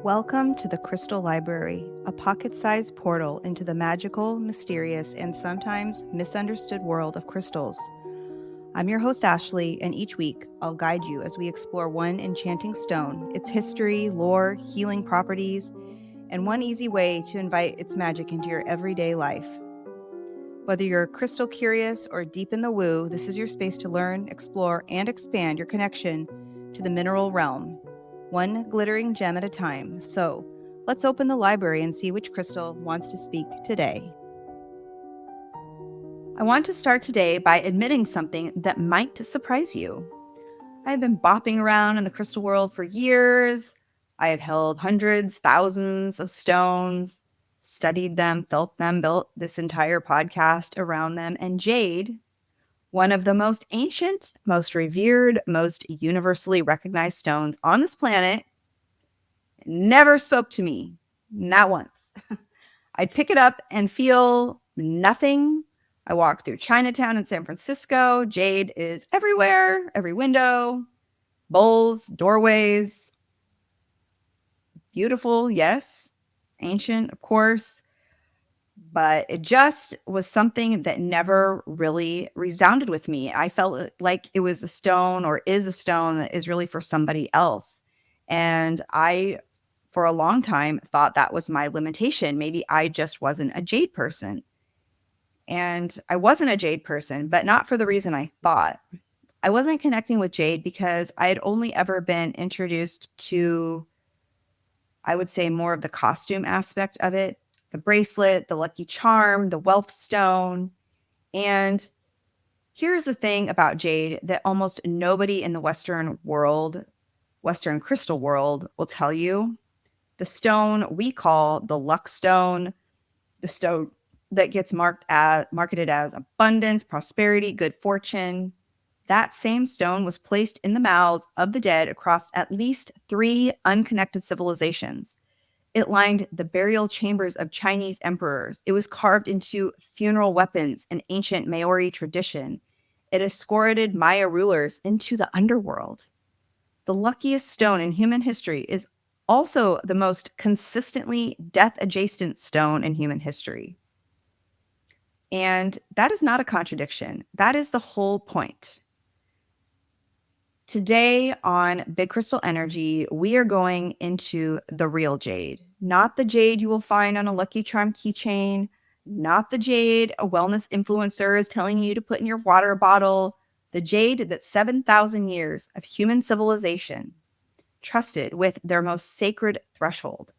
Welcome to the Crystal Library, a pocket-sized portal into the magical, mysterious, and sometimes misunderstood world of crystals. I'm your host, Ashleigh, and each week I'll guide you as we explore one enchanting stone, its history, lore, healing properties, and one easy way to invite its magic into your everyday life. Whether you're crystal curious or deep in the woo, this is your space to learn, explore, and expand your connection to the mineral realm, one glittering gem at a time. So let's open the library and see which crystal wants to speak today. I want to start today by admitting something that might surprise you. I've been bopping around in the crystal world for years. I have held hundreds, thousands of stones, studied them, felt them, built this entire podcast around them. And Jade, one of the most ancient, most revered, most universally recognized stones on this planet, never spoke to me, not once. I'd pick it up and feel nothing. I walk through Chinatown in San Francisco. Jade is everywhere, every window, bowls, doorways. Beautiful, yes. Ancient, of course. But it just was something that never really resounded with me. I felt like it was a stone or is a stone that is really for somebody else. And I, for a long time, thought that was my limitation. Maybe I just wasn't a jade person. And I wasn't a jade person, but not for the reason I thought. I wasn't connecting with jade because I had only ever been introduced to, I would say, more of the costume aspect of it. The bracelet, the lucky charm, the wealth stone. And here's the thing about jade that almost nobody in the Western world, Western crystal world, will tell you. The stone we call the luck stone, the stone that gets marketed as abundance, prosperity, good fortune. That same stone was placed in the mouths of the dead across at least 3 unconnected civilizations. It lined the burial chambers of Chinese emperors. It was carved into funeral weapons, an ancient Māori tradition. It escorted Maya rulers into the underworld. The luckiest stone in human history is also the most consistently death-adjacent stone in human history. And that is not a contradiction. That is the whole point. Today on Big Crystal Energy, we are going into the real jade. Not the jade you will find on a Lucky Charm keychain, not the jade a wellness influencer is telling you to put in your water bottle, the jade that 7,000 years of human civilization trusted with their most sacred threshold,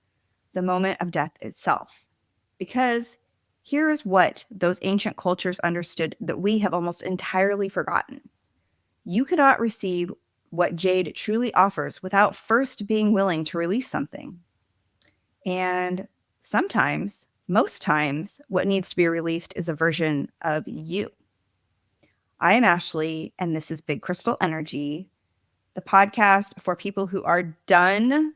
the moment of death itself. Because here is what those ancient cultures understood that we have almost entirely forgotten. You cannot receive what jade truly offers without first being willing to release something. And sometimes, most times, what needs to be released is a version of you. I am Ashleigh, and this is Big Crystal Energy, the podcast for people who are done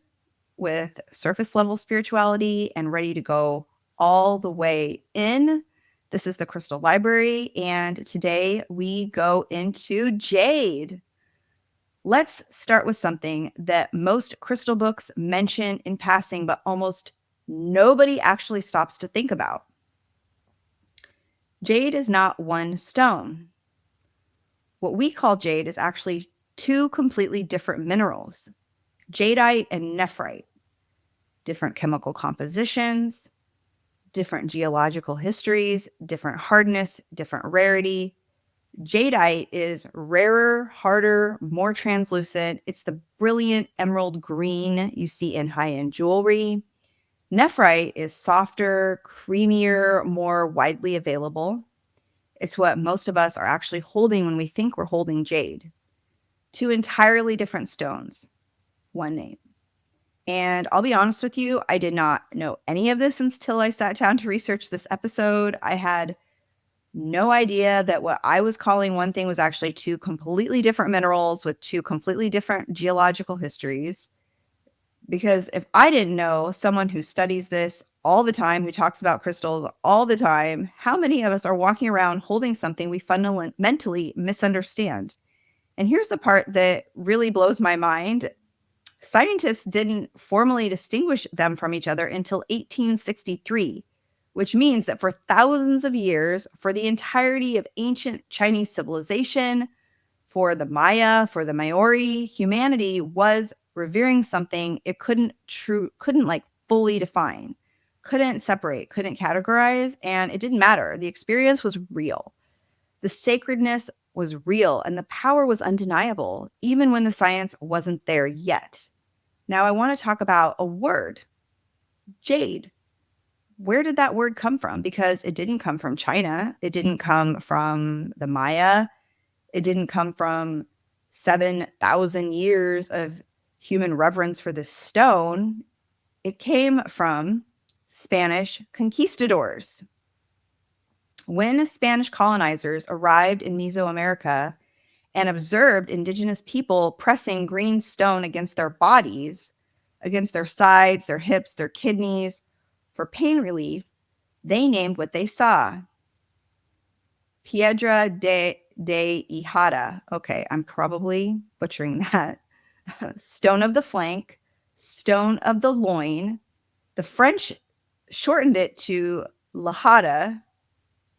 with surface level spirituality and ready to go all the way in. This is the Crystal Library, and today we go into jade. Let's start with something that most crystal books mention in passing, but almost nobody actually stops to think about. Jade is not one stone. What we call jade is actually 2 completely different minerals, jadeite and nephrite. Different chemical compositions, different geological histories, different hardness, different rarity. Jadeite is rarer, harder, more translucent. It's the brilliant emerald green you see in high-end jewelry. Nephrite is softer, creamier, more widely available. It's what most of us are actually holding when we think we're holding jade. 2 entirely different stones, one name. And I'll be honest with you, I did not know any of this until I sat down to research this episode. I had no idea that what I was calling one thing was actually 2 completely different minerals with 2 completely different geological histories. Because if I didn't know someone who studies this all the time, who talks about crystals all the time, how many of us are walking around holding something we fundamentally misunderstand? And here's the part that really blows my mind. Scientists didn't formally distinguish them from each other until 1863, which means that for thousands of years, for the entirety of ancient Chinese civilization, for the Maya, for the Maori, humanity was revering something it couldn't like fully define, couldn't separate, couldn't categorize, and it didn't matter. The experience was real. The sacredness was real and the power was undeniable, even when the science wasn't there yet. Now I want to talk about a word, jade. Where did that word come from? Because it didn't come from China. It didn't come from the Maya. It didn't come from 7,000 years of human reverence for this stone. It came from Spanish conquistadors. When Spanish colonizers arrived in Mesoamerica and observed indigenous people pressing green stone against their bodies, against their sides, their hips, their kidneys, for pain relief, they named what they saw Piedra de Hijada. Okay, I'm probably butchering that. Stone of the flank, stone of the loin. The French shortened it to Lahada,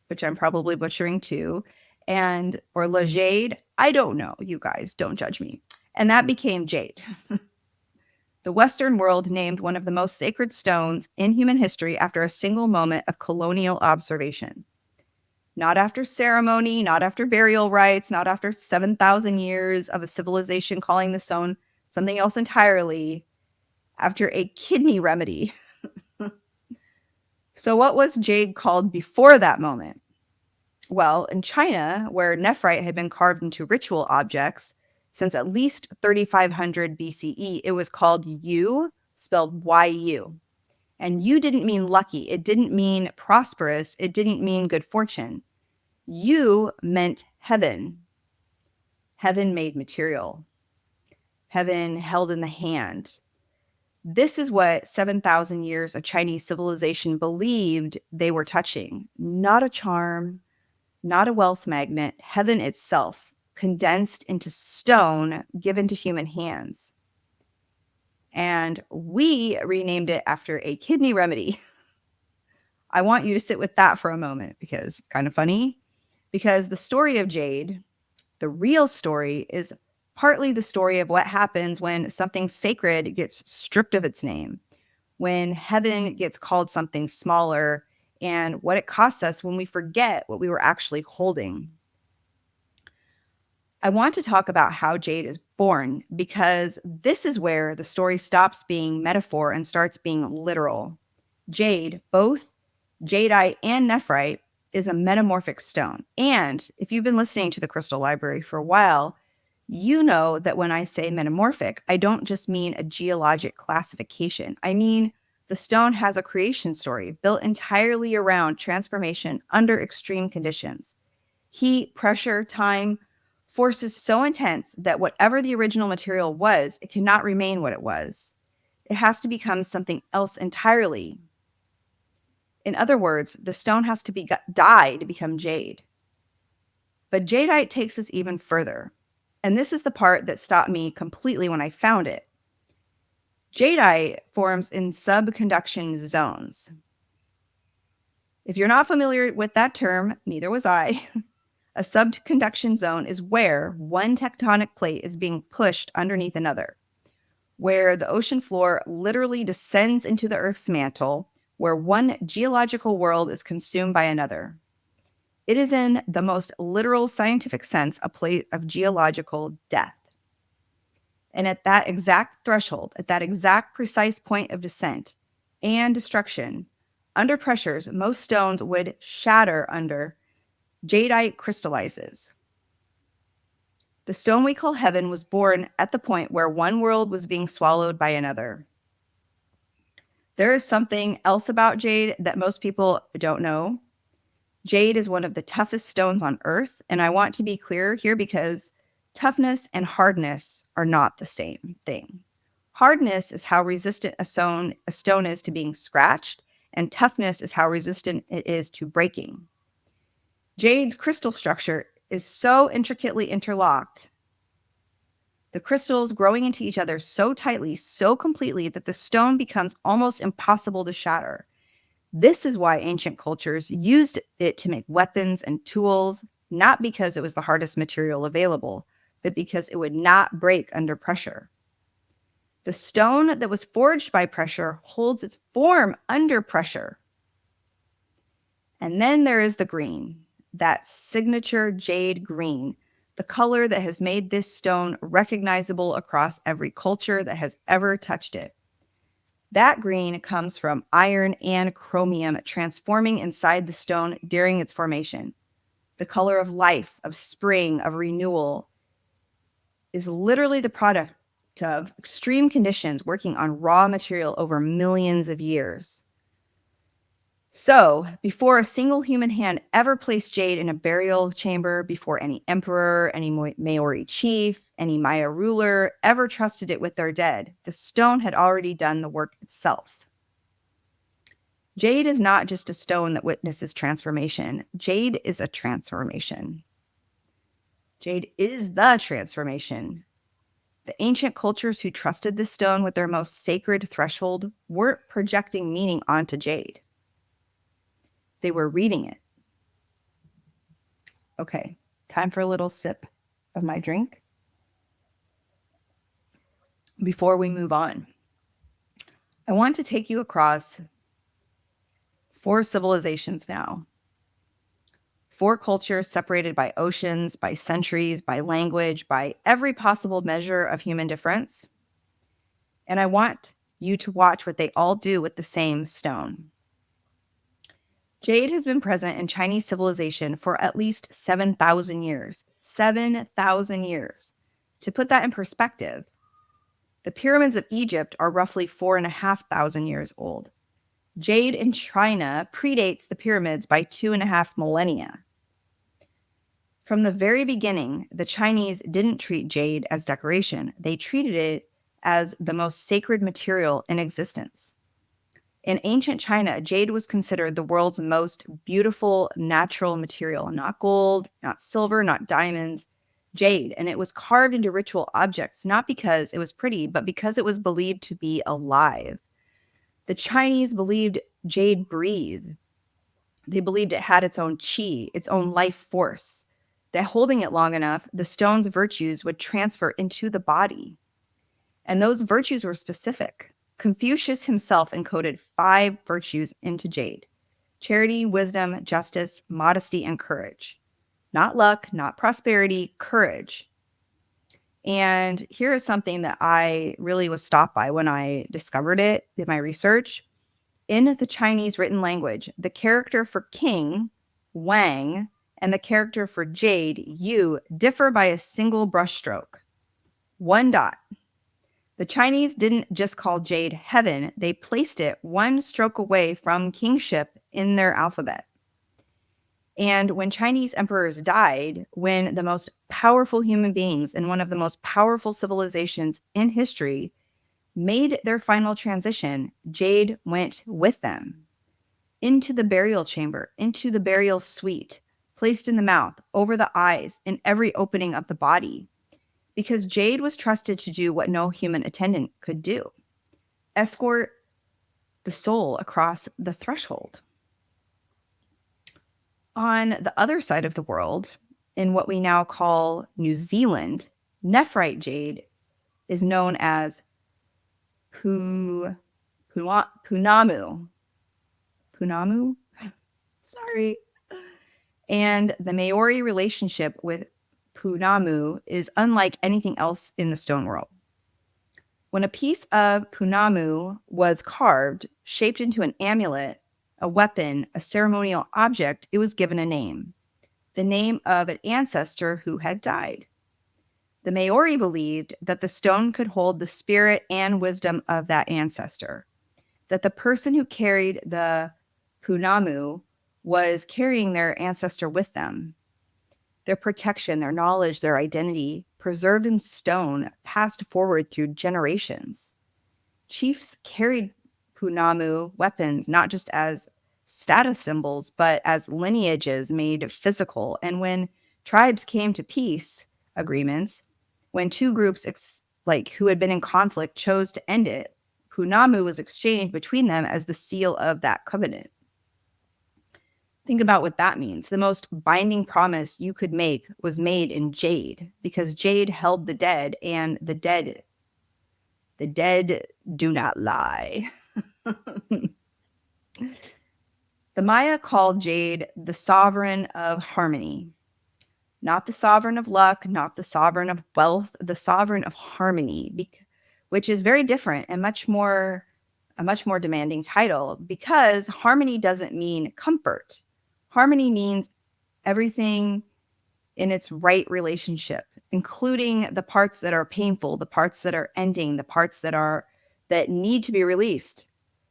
which I'm probably butchering too, or La Jade. I don't know. You guys, don't judge me. And that became jade. The Western world named one of the most sacred stones in human history after a single moment of colonial observation. Not after ceremony, not after burial rites, not after 7,000 years of a civilization calling the stone something else entirely, after a kidney remedy. So what was jade called before that moment? Well, in China, where nephrite had been carved into ritual objects since at least 3500 BCE, it was called yu, spelled Y-U. And yu didn't mean lucky. It didn't mean prosperous. It didn't mean good fortune. Yu meant heaven. Heaven made material. Heaven held in the hand. This is what 7,000 years of Chinese civilization believed they were touching. Not a charm, not a wealth magnet, heaven itself, condensed into stone given to human hands. And we renamed it after a kidney remedy. I want you to sit with that for a moment because it's kind of funny. Because the story of Jade, the real story, is partly the story of what happens when something sacred gets stripped of its name, when heaven gets called something smaller, and what it costs us when we forget what we were actually holding. I want to talk about how Jade is born because this is where the story stops being metaphor and starts being literal. Jade, both Jadeite and Nephrite, is a metamorphic stone. And if you've been listening to the Crystal Library for a while, you know that when I say metamorphic, I don't just mean a geologic classification. I mean the stone has a creation story built entirely around transformation under extreme conditions. Heat, pressure, time, forces so intense that whatever the original material was, it cannot remain what it was. It has to become something else entirely. In other words, the stone has to die to become jade. But jadeite takes us even further. And this is the part that stopped me completely when I found it. Jadeite forms in subconduction zones. If you're not familiar with that term, neither was I. A subconduction zone is where one tectonic plate is being pushed underneath another, where the ocean floor literally descends into the Earth's mantle, where one geological world is consumed by another. It is in the most literal scientific sense a place of geological death. And at that exact threshold, at that exact precise point of descent and destruction, under pressures most stones would shatter under, jadeite crystallizes. The stone we call heaven was born at the point where one world was being swallowed by another. There is something else about jade that most people don't know. Jade is one of the toughest stones on Earth, and I want to be clear here because toughness and hardness are not the same thing. Hardness is how resistant a stone is to being scratched, and toughness is how resistant it is to breaking. Jade's crystal structure is so intricately interlocked the crystals growing into each other so tightly, so completely, that the stone becomes almost impossible to shatter. This is why ancient cultures used it to make weapons and tools, not because it was the hardest material available, but because it would not break under pressure. The stone that was forged by pressure holds its form under pressure. And then there is the green, that signature jade green, the color that has made this stone recognizable across every culture that has ever touched it. That green comes from iron and chromium transforming inside the stone during its formation. The color of life, of spring, of renewal is literally the product of extreme conditions working on raw material over millions of years. So, before a single human hand ever placed jade in a burial chamber, before any emperor, any Māori chief, any Maya ruler ever trusted it with their dead, the stone had already done the work itself. Jade is not just a stone that witnesses transformation. Jade is a transformation. Jade is the transformation. The ancient cultures who trusted this stone with their most sacred threshold weren't projecting meaning onto jade. They were reading it. Okay, time for a little sip of my drink before we move on. I want to take you across 4 civilizations now. 4 cultures separated by oceans, by centuries, by language, by every possible measure of human difference. And I want you to watch what they all do with the same stone. Jade has been present in Chinese civilization for at least 7,000 years. 7,000 years. To put that in perspective, the pyramids of Egypt are roughly 4,500 years old. Jade in China predates the pyramids by 2.5 millennia. From the very beginning, the Chinese didn't treat jade as decoration. They treated it as the most sacred material in existence. In ancient China, jade was considered the world's most beautiful natural material, not gold, not silver, not diamonds, jade. And it was carved into ritual objects, not because it was pretty, but because it was believed to be alive. The Chinese believed jade breathed. They believed it had its own qi, its own life force, that holding it long enough, the stone's virtues would transfer into the body. And those virtues were specific. Confucius himself encoded 5 virtues into jade: charity, wisdom, justice, modesty, and courage. Not luck, not prosperity, courage. And here is something that I really was stopped by when I discovered it in my research. In the Chinese written language, the character for king, Wang, and the character for jade, Yu, differ by a single brushstroke. 1 dot. The Chinese didn't just call jade heaven, they placed it 1 stroke away from kingship in their alphabet. And when Chinese emperors died, when the most powerful human beings in one of the most powerful civilizations in history made their final transition, jade went with them into the burial chamber, into the burial suite, placed in the mouth, over the eyes, in every opening of the body. Because jade was trusted to do what no human attendant could do: escort the soul across the threshold. On the other side of the world, in what we now call New Zealand, nephrite jade is known as Punamu. Punamu? Sorry. And the Māori relationship with Punamu is unlike anything else in the stone world. When a piece of Punamu was carved, shaped into an amulet, a weapon, a ceremonial object, it was given a name, the name of an ancestor who had died. The Māori believed that the stone could hold the spirit and wisdom of that ancestor, that the person who carried the Punamu was carrying their ancestor with them. Their protection, their knowledge, their identity, preserved in stone, passed forward through generations. Chiefs carried Punamu weapons not just as status symbols, but as lineages made physical. And when tribes came to peace agreements, When two groups who had been in conflict chose to end it, Punamu was exchanged between them as the seal of that covenant. Think about what that means. The most binding promise you could make was made in jade, because jade held the dead, and the dead do not lie. The Maya called Jade the sovereign of harmony. Not the sovereign of luck, not the sovereign of wealth, the sovereign of harmony, which is very different and a much more demanding title, because harmony doesn't mean comfort. Harmony means everything in its right relationship, including the parts that are painful, the parts that are ending, the parts that need to be released.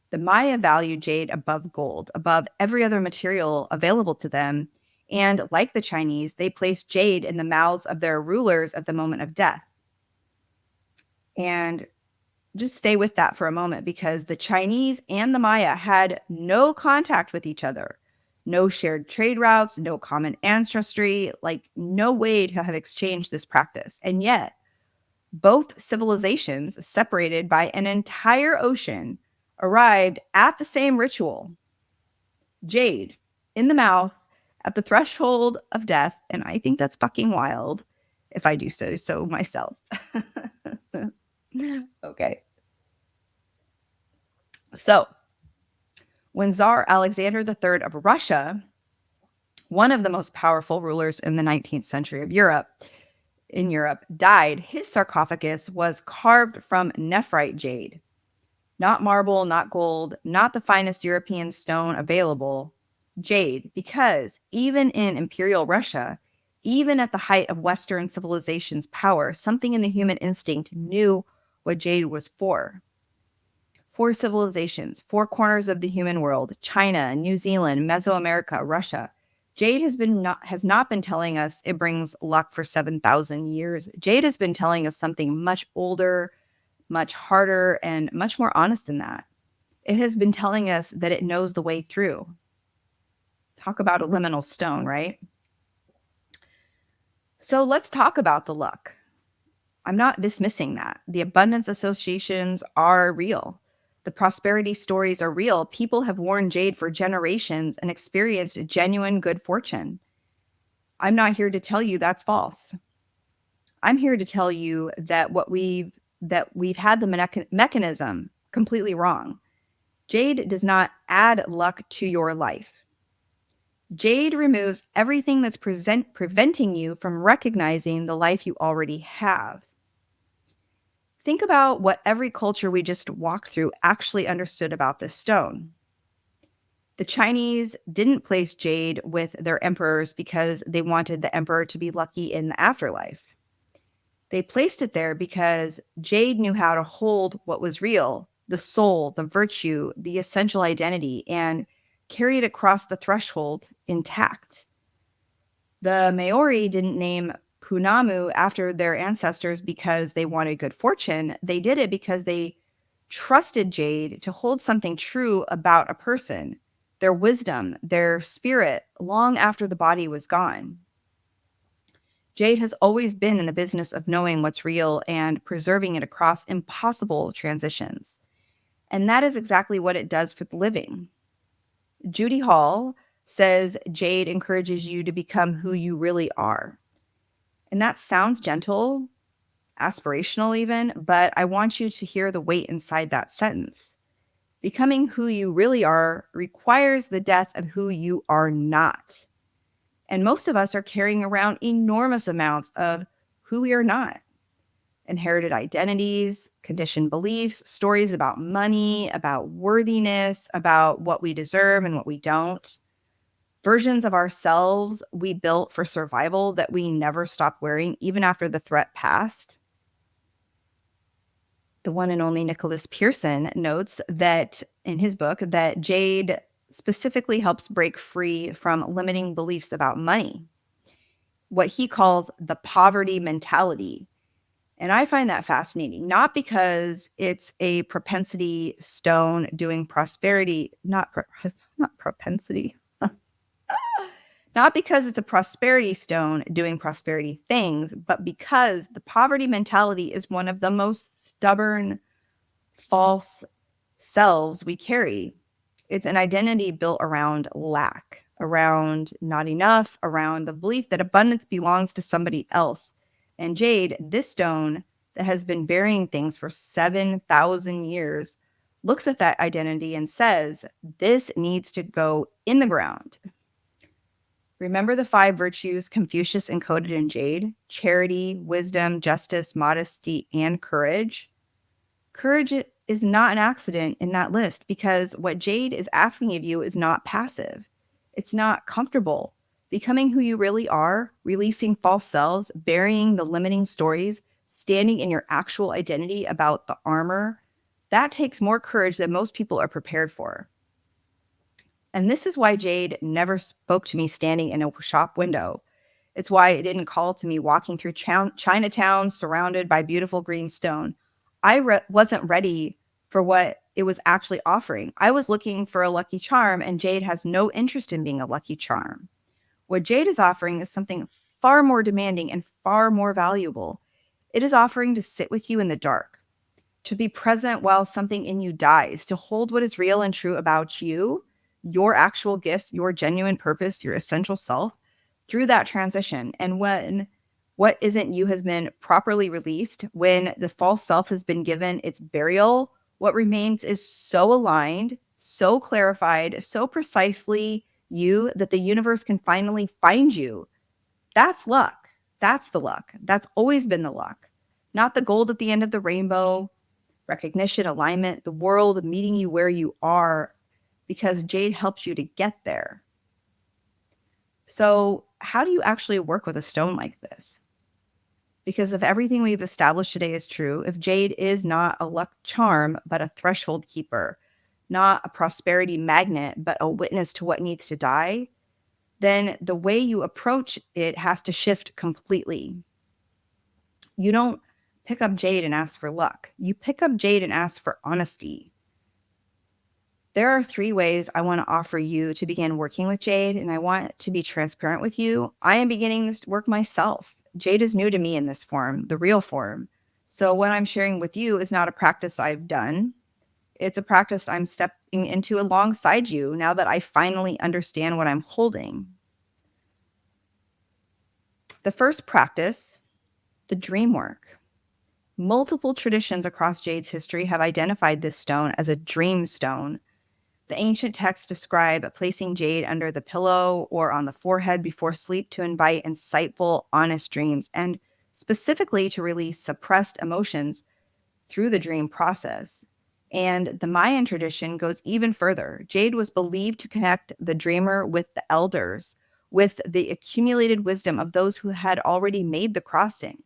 The Maya valued jade above gold, above every other material available to them. And like the Chinese, they placed jade in the mouths of their rulers at the moment of death. And just stay with that for a moment, because the Chinese and the Maya had no contact with each other, no shared trade routes, no common ancestry, no way to have exchanged this practice. And yet, both civilizations, separated by an entire ocean, arrived at the same ritual. Jade in the mouth at the threshold of death. And I think that's fucking wild, if I do so myself. Okay. So, when Tsar Alexander III of Russia, one of the most powerful rulers in the 19th century of Europe, died, his sarcophagus was carved from Nephrite jade. Not marble, not gold, not the finest European stone available, jade, because even in Imperial Russia, even at the height of Western civilization's power, something in the human instinct knew what jade was for. 4 civilizations, 4 corners of the human world, China, New Zealand, Mesoamerica, Russia. Jade has not been telling us it brings luck for 7,000 years. Jade has been telling us something much older, much harder, and much more honest than that. It has been telling us that it knows the way through. Talk about a liminal stone, right? So let's talk about the luck. I'm not dismissing that. The abundance associations are real. The prosperity stories are real. People have worn jade for generations and experienced genuine good fortune. I'm not here to tell you that's false. I'm here to tell you that we've had the mechanism completely wrong. Jade does not add luck to your life. Jade removes everything that's preventing you from recognizing the life you already have. Think about what every culture we just walked through actually understood about this stone. The Chinese didn't place jade with their emperors because they wanted the emperor to be lucky in the afterlife. They placed it there because jade knew how to hold what was real, the soul, the virtue, the essential identity, and carry it across the threshold intact. The Māori didn't name Punamu after their ancestors because they wanted good fortune. They did it because they trusted jade to hold something true about a person, their wisdom, their spirit, long after the body was gone. Jade has always been in the business of knowing what's real and preserving it across impossible transitions. And that is exactly what it does for the living. Judy Hall says jade encourages you to become who you really are. And that sounds gentle, aspirational even, but I want you to hear the weight inside that sentence. Becoming who you really are requires the death of who you are not. And most of us are carrying around enormous amounts of who we are not. Inherited identities, conditioned beliefs, stories about money, about worthiness, about what we deserve and what we don't. Versions of ourselves we built for survival that we never stopped wearing, even after the threat passed. The one and only Nicholas Pearson notes that in his book that jade specifically helps break free from limiting beliefs about money, what he calls the poverty mentality. And I find that fascinating, not because it's a propensity stone doing prosperity, not propensity, Not because it's a prosperity stone doing prosperity things, but because the poverty mentality is one of the most stubborn, false selves we carry. It's an identity built around lack, around not enough, around the belief that abundance belongs to somebody else. And Jade, this stone that has been burying things for 7,000 years, looks at that identity and says, this needs to go in the ground. Remember the 5 virtues Confucius encoded in Jade? Charity, wisdom, justice, modesty, and courage. Courage is not an accident in that list because what Jade is asking of you is not passive. It's not comfortable. Becoming who you really are, releasing false selves, burying the limiting stories, standing in your actual identity about the armor, that takes more courage than most people are prepared for. And this is why Jade never spoke to me standing in a shop window. It's why it didn't call to me walking through Chinatown surrounded by beautiful green stone. I wasn't ready for what it was actually offering. I was looking for a lucky charm, and Jade has no interest in being a lucky charm. What Jade is offering is something far more demanding and far more valuable. It is offering to sit with you in the dark, to be present while something in you dies, to hold what is real and true about you, your actual gifts, your genuine purpose, your essential self, through that transition. And when what isn't you has been properly released, when the false self has been given its burial, what remains is so aligned, so clarified, so precisely you that the universe can finally find you. That's luck. That's the luck. That's always been the luck. Not the gold at the end of the rainbow, recognition, alignment, the world meeting you where you are, because Jade helps you to get there. So how do you actually work with a stone like this? Because if everything we've established today is true, if Jade is not a luck charm, but a threshold keeper, not a prosperity magnet, but a witness to what needs to die, then the way you approach it has to shift completely. You don't pick up Jade and ask for luck. You pick up Jade and ask for honesty. There are 3 ways I want to offer you to begin working with Jade, and I want to be transparent with you. I am beginning this work myself. Jade is new to me in this form, the real form. So what I'm sharing with you is not a practice I've done. It's a practice I'm stepping into alongside you now that I finally understand what I'm holding. The first practice, the Dreamwork. Multiple traditions across Jade's history have identified this stone as a dream stone. The ancient texts describe placing Jade under the pillow or on the forehead before sleep to invite insightful, honest dreams, and specifically to release suppressed emotions through the dream process. And the Mayan tradition goes even further. Jade was believed to connect the dreamer with the elders, with the accumulated wisdom of those who had already made the crossing.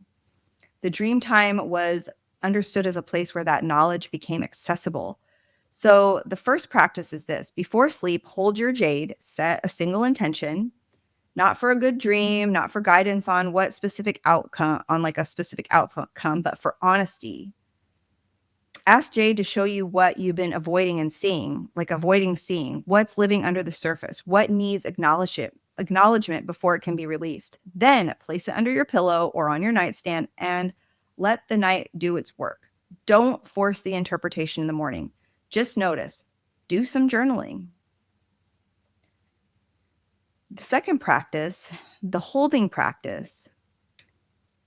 The dream time was understood as a place where that knowledge became accessible. So the first practice is this. Before sleep, hold your Jade, set a single intention, not for a good dream, not for guidance on what specific outcome, on like a specific outcome, but for honesty. Ask Jade to show you what you've been avoiding and seeing, like avoiding seeing, what's living under the surface, what needs acknowledgement before it can be released. Then place it under your pillow or on your nightstand and let the night do its work. Don't force the interpretation in the morning. Just notice. Do some journaling. The second practice, the holding practice.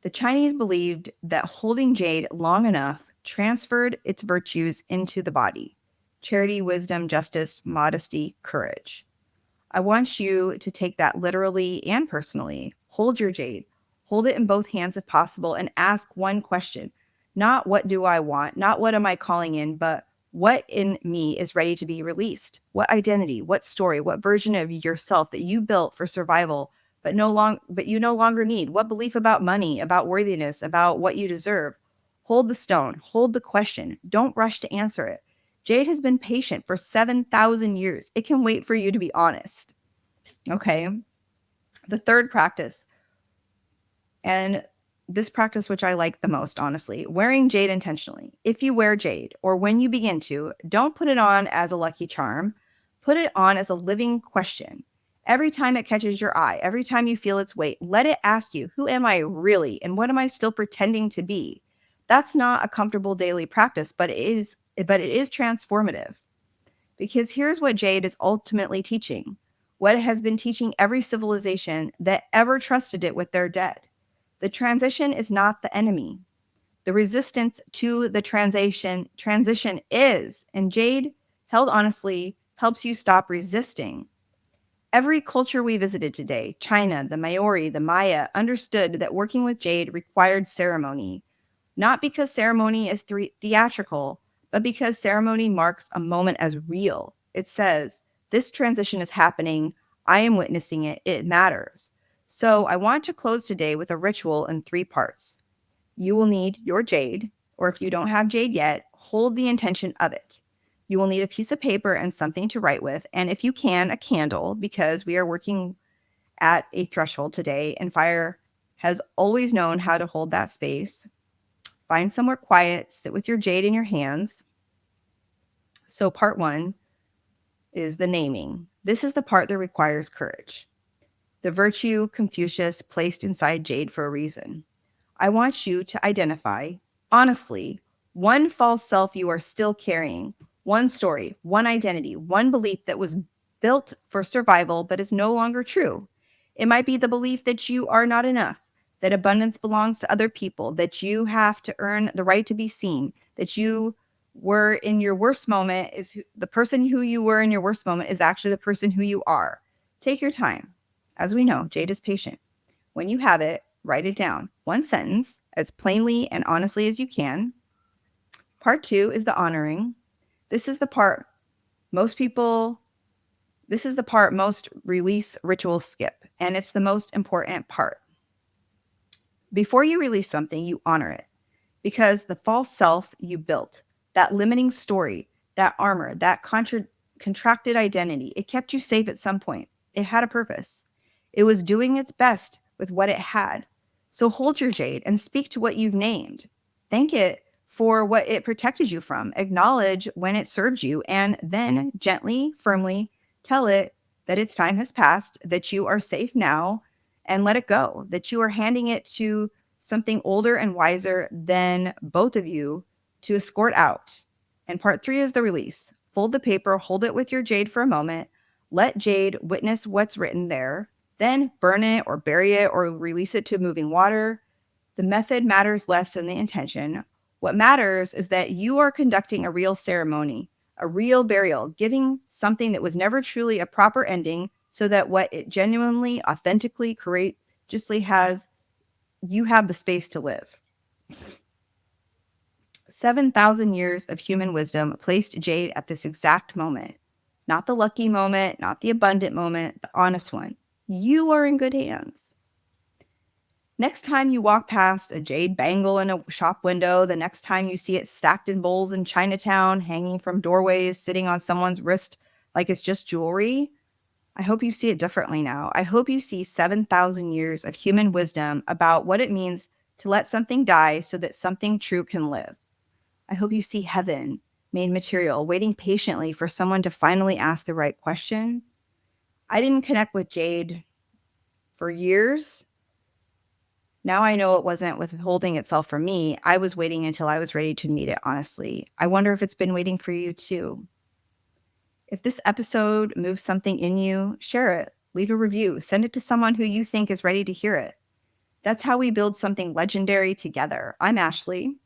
The Chinese believed that holding Jade long enough transferred its virtues into the body: charity, wisdom, justice, modesty, courage. I want you to take that literally and personally. Hold your Jade. Hold it in both hands if possible and ask one question. Not what do I want, not what am I calling in, but what in me is ready to be released? What identity, what story, what version of yourself that you built for survival but you no longer need? What belief about money, about worthiness, about what you deserve? Hold the stone, hold the question. Don't rush to answer it. Jade has been patient for 7,000 years. It can wait for you to be honest. Okay. The third practice, and this practice, which I like the most, honestly, wearing Jade intentionally. If you wear Jade, or when you begin to, don't put it on as a lucky charm. Put it on as a living question. Every time it catches your eye, every time you feel its weight, let it ask you, who am I really and what am I still pretending to be? That's not a comfortable daily practice, but it is transformative. Because here's what Jade is ultimately teaching, what it has been teaching every civilization that ever trusted it with their dead. The transition is not the enemy. The resistance to the transition is, and Jade, held honestly, helps you stop resisting. Every culture we visited today, China, the Māori, the Maya, understood that working with Jade required ceremony, not because ceremony is theatrical, but because ceremony marks a moment as real. It says, this transition is happening. I am witnessing it. It matters. So I want to close today with a ritual in 3 parts. You will need your jade, or if you don't have jade yet, hold the intention of it. You will need a piece of paper and something to write with, and if you can, a candle, because we are working at a threshold today, and fire has always known how to hold that space. Find somewhere quiet, sit with your jade in your hands. So part 1 is the naming. This is the part that requires courage. The virtue Confucius placed inside jade for a reason. I want you to identify, honestly, one false self you are still carrying, one story, one identity, one belief that was built for survival but is no longer true. It might be the belief that you are not enough, that abundance belongs to other people, that you have to earn the right to be seen, that you were in your worst moment the person who you were in your worst moment is actually the person who you are. Take your time. As we know, Jade is patient. When you have it, write it down. One sentence, as plainly and honestly as you can. Part 2 is the honoring. This is the part most release rituals skip, and it's the most important part. Before you release something, you honor it, because the false self you built, that limiting story, that armor, that contracted identity, it kept you safe at some point. It had a purpose. It was doing its best with what it had. So hold your jade and speak to what you've named. Thank it for what it protected you from. Acknowledge when it served you, and then gently, firmly tell it that its time has passed, that you are safe now, and let it go, that you are handing it to something older and wiser than both of you to escort out. And part 3 is the release. Fold the paper, hold it with your jade for a moment, let Jade witness what's written there, then burn it or bury it or release it to moving water. The method matters less than the intention. What matters is that you are conducting a real ceremony, a real burial, giving something that was never truly a proper ending so that what it genuinely, authentically, courageously has, you have the space to live. 7,000 years of human wisdom placed Jade at this exact moment. Not the lucky moment, not the abundant moment, the honest one. You are in good hands. Next time you walk past a jade bangle in a shop window, the next time you see it stacked in bowls in Chinatown, hanging from doorways, sitting on someone's wrist like it's just jewelry, I hope you see it differently now. I hope you see 7,000 years of human wisdom about what it means to let something die so that something true can live. I hope you see heaven made material, waiting patiently for someone to finally ask the right question. I didn't connect with Jade for years. Now I know it wasn't withholding itself from me. I was waiting until I was ready to meet it, honestly. I wonder if it's been waiting for you too. If this episode moves something in you, share it, leave a review, send it to someone who you think is ready to hear it. That's how we build something legendary together. I'm Ashleigh.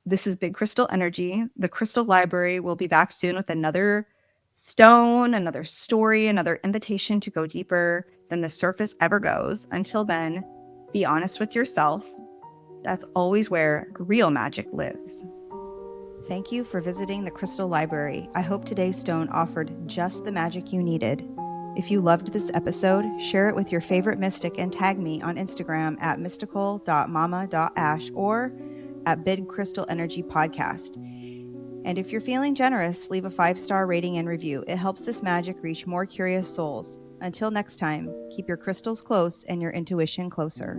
This is Big Crystal Energy. The Crystal Library will be back soon with another stone, another story, another invitation to go deeper than the surface ever goes. Until then, be honest with yourself. That's always where real magic lives. Thank you for visiting the Crystal Library. I hope today's stone offered just the magic you needed. If you loved this episode, share it with your favorite mystic and tag me on Instagram at mystical.mama.ash or at Big Crystal Energy Podcast. And if you're feeling generous, leave a 5-star rating and review. It helps this magic reach more curious souls. Until next time, keep your crystals close and your intuition closer.